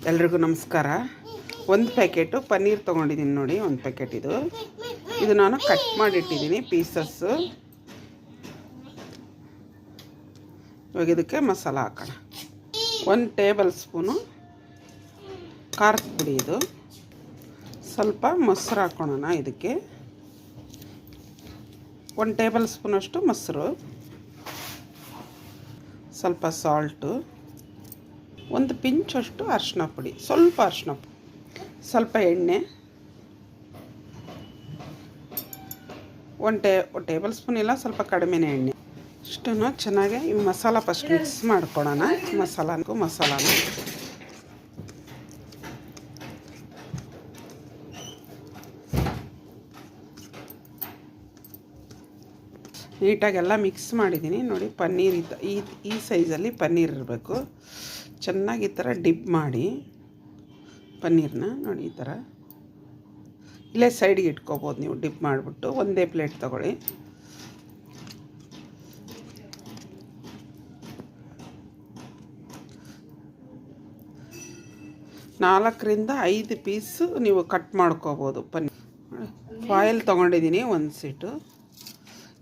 ಎಲ್ರಿಗೂ ನಮಸ್ಕಾರ. ಒಂದು ಪ್ಯಾಕೆಟು ಪನ್ನೀರ್ ತೊಗೊಂಡಿದ್ದೀನಿ ನೋಡಿ. ಒಂದು ಪ್ಯಾಕೆಟ್ ಇದು ನಾನು ಕಟ್ ಮಾಡಿಟ್ಟಿದ್ದೀನಿ ಪೀಸಸ್ಸು. ಇವಾಗ ಇದಕ್ಕೆ ಮಸಾಲ ಹಾಕೋಣ. 1 ಟೇಬಲ್ ಸ್ಪೂನು ಖಾರದ ಪುಡಿ, ಇದು ಸ್ವಲ್ಪ ಮೊಸರು ಹಾಕೋಣ. ಇದಕ್ಕೆ 1 ಟೇಬಲ್ ಸ್ಪೂನಷ್ಟು ಮೊಸರು, ಸ್ವಲ್ಪ ಸಾಲ್ಟು, 1 ಪಿಂಚಷ್ಟು ಅರಿಶಿನ ಪುಡಿ, ಸ್ವಲ್ಪ ಅರಿಶಿನ ಪುಡಿ, ಸ್ವಲ್ಪ ಎಣ್ಣೆ, 1 ಟೇಬಲ್ ಸ್ಪೂನ್ ಇಲ್ಲ, ಸ್ವಲ್ಪ ಕಡಿಮೆನೇ ಎಣ್ಣೆ. ಇಷ್ಟನ್ನು ಚೆನ್ನಾಗಿ ಈ ಮಸಾಲ ಫಸ್ಟ್ ಮಿಕ್ಸ್ ಮಾಡ್ಕೊಳ್ಳೋಣ. ಮಸಾಲಾನ ನೀಟಾಗೆಲ್ಲ ಮಿಕ್ಸ್ ಮಾಡಿದ್ದೀನಿ ನೋಡಿ. ಪನ್ನೀರ್ ಈ ಸೈಜಲ್ಲಿ ಪನ್ನೀರ್ ಇರಬೇಕು. ಚೆನ್ನಾಗಿ ಈ ಥರ ಡಿಪ್ ಮಾಡಿ ಪನ್ನೀರನ್ನ ನೋಡಿ, ಈ ಥರ ಇಲ್ಲೇ ಸೈಡ್ಗೆ ಇಟ್ಕೋಬೋದು ನೀವು. ಡಿಪ್ ಮಾಡಿಬಿಟ್ಟು ಒಂದೇ ಪ್ಲೇಟ್ ತೊಗೊಳ್ಳಿ. ನಾಲ್ಕರಿಂದ 5 ಪೀಸು ನೀವು ಕಟ್ ಮಾಡ್ಕೋಬೋದು ಪನ್ನೀರ್. ಫಾಯಿಲ್ ತೊಗೊಂಡಿದ್ದೀನಿ 1 ಸೀಟು,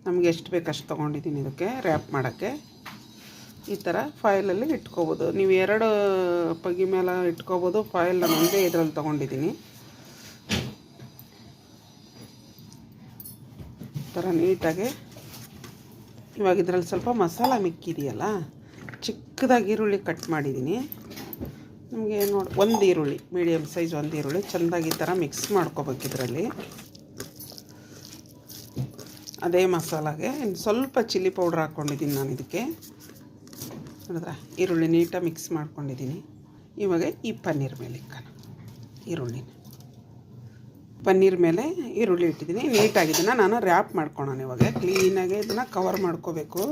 ನಮಗೆ ಎಷ್ಟು ಬೇಕು ಅಷ್ಟು ತೊಗೊಂಡಿದ್ದೀನಿ. ಇದಕ್ಕೆ ರ್ಯಾಪ್ ಮಾಡೋಕ್ಕೆ ಈ ಥರ ಫಾಯಿಲಲ್ಲಿ ಇಟ್ಕೋಬೋದು. ನೀವು 2 ಪಗಿ ಮೇಲೆ ಇಟ್ಕೋಬೋದು. ಫಾಯಿಲ್ ನಾನು ಒಂದೇ ಇದರಲ್ಲಿ ತೊಗೊಂಡಿದ್ದೀನಿ. ಈ ಥರ ನೀಟಾಗಿ. ಇವಾಗ ಇದರಲ್ಲಿ ಸ್ವಲ್ಪ ಮಸಾಲ ಮಿಕ್ಕಿದೆಯಲ್ಲ, ಚಿಕ್ಕದಾಗಿ ಈರುಳ್ಳಿ ಕಟ್ ಮಾಡಿದ್ದೀನಿ. ನಮಗೆ ನೋಡಿ 1 ಈರುಳ್ಳಿ, ಮೀಡಿಯಮ್ ಸೈಜ್ 1 ಈರುಳ್ಳಿ ಚೆಂದಾಗಿ ಈ ಥರ ಮಿಕ್ಸ್ ಮಾಡ್ಕೋಬೇಕು ಇದರಲ್ಲಿ. ಅದೇ ಮಸಾಲಾಗೆ ಇನ್ನು ಸ್ವಲ್ಪ ಚಿಲ್ಲಿ ಪೌಡ್ರ್ ಹಾಕ್ಕೊಂಡಿದ್ದೀನಿ ನಾನು ಇದಕ್ಕೆ. ನೋಡಿದ್ರೆ ಈರುಳ್ಳಿ ನೀಟಾಗಿ ಮಿಕ್ಸ್ ಮಾಡ್ಕೊಂಡಿದ್ದೀನಿ. ಇವಾಗ ಈ ಪನ್ನೀರ್ ಮೇಲೆ ಇಕ್ಕೋಣ. ಪನ್ನೀರ್ ಮೇಲೆ ಈರುಳ್ಳಿ ಇಟ್ಟಿದ್ದೀನಿ. ನೀಟಾಗಿ ಇದನ್ನು ನಾನು ರ್ಯಾಪ್ ಮಾಡ್ಕೊಳ್ಳೋಣ. ಇವಾಗ ಕ್ಲೀನಾಗಿ ಇದನ್ನು ಕವರ್ ಮಾಡ್ಕೋಬೇಕು.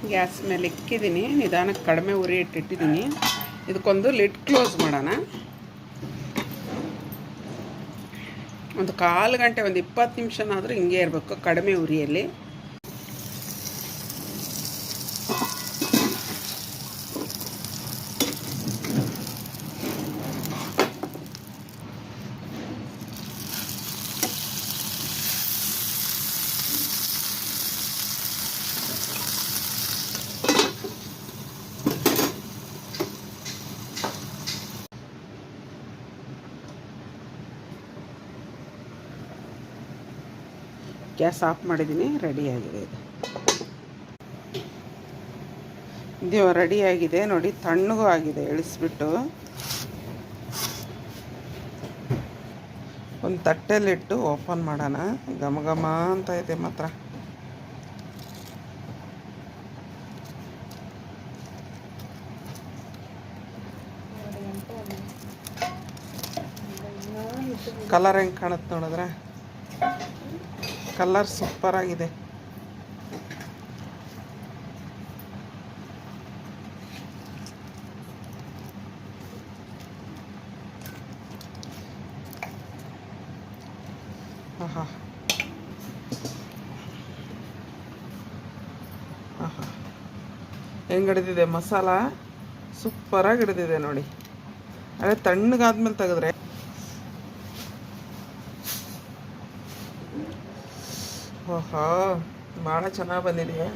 ಗ್ಯಾಸ್ ಮೇಲೆ ಇಕ್ಕಿದ್ದೀನಿ. ನಿಧಾನಕ್ಕೆ ಕಡಿಮೆ ಉರಿ ಇಟ್ಟಿದ್ದೀನಿ. ಇದಕ್ಕೊಂದು ಲಿಡ್ ಕ್ಲೋಸ್ ಮಾಡೋಣ. ಒಂದು 1/4 ಗಂಟೆ, ಒಂದು 20 ನಿಮಿಷನಾದರೂ ಹಿಂಗೆ ಇರಬೇಕು ಕಡಿಮೆ ಉರಿಯಲ್ಲಿ. ಗ್ಯಾಸ್ ಆಫ್ ಮಾಡಿದ್ದೀನಿ. ರೆಡಿಯಾಗಿದೆ ಇದು ರೆಡಿಯಾಗಿದೆ ನೋಡಿ. ತಣ್ಣಗೂ ಆಗಿದೆ. ಇಳಿಸ್ಬಿಟ್ಟು ಒಂದು ತಟ್ಟೆಲಿಟ್ಟು ಓಪನ್ ಮಾಡೋಣ. ಘಮ ಘಮ ಅಂತ ಇದೆ ಮಾತ್ರ. ಕಲರ್ ಹೆಂಗೆ ಕಾಣುತ್ತೆ ನೋಡಿದ್ರೆ. ಕಲರ್ ಸೂಪರ್ ಆಗಿದೆ. ಆಹಾ ಆಹಾ, ಹೆಂಗೆ ಹಿಡಿದಿದೆ ಮಸಾಲ. ಸೂಪರಾಗಿ ಹಿಡಿದಿದೆ ನೋಡಿ. ಅದೇ ತಣ್ಣಗಾದ್ಮೇಲೆ ತೆಗೆದ್ರೆ ಓಹೋ ಭಾಳ ಚೆನ್ನಾಗಿ ಬಂದಿದೆ.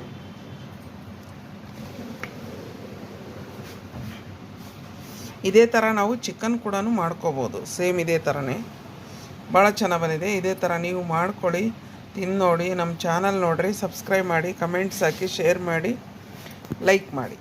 ಇದೇ ಥರ ನಾವು ಚಿಕನ್ ಕೂಡ ಮಾಡ್ಕೋಬೋದು. ಸೇಮ್ ಇದೇ ಥರನೇ ಭಾಳ ಚೆನ್ನಾಗಿ ಬಂದಿದೆ. ಇದೇ ಥರ ನೀವು ಮಾಡ್ಕೊಳ್ಳಿ, ತಿಂದು ನೋಡಿ. ನಮ್ಮ ಚಾನಲ್ ನೋಡಿರಿ, ಸಬ್ಸ್ಕ್ರೈಬ್ ಮಾಡಿ, ಕಮೆಂಟ್ಸ್ ಹಾಕಿ, ಶೇರ್ ಮಾಡಿ, ಲೈಕ್ ಮಾಡಿ.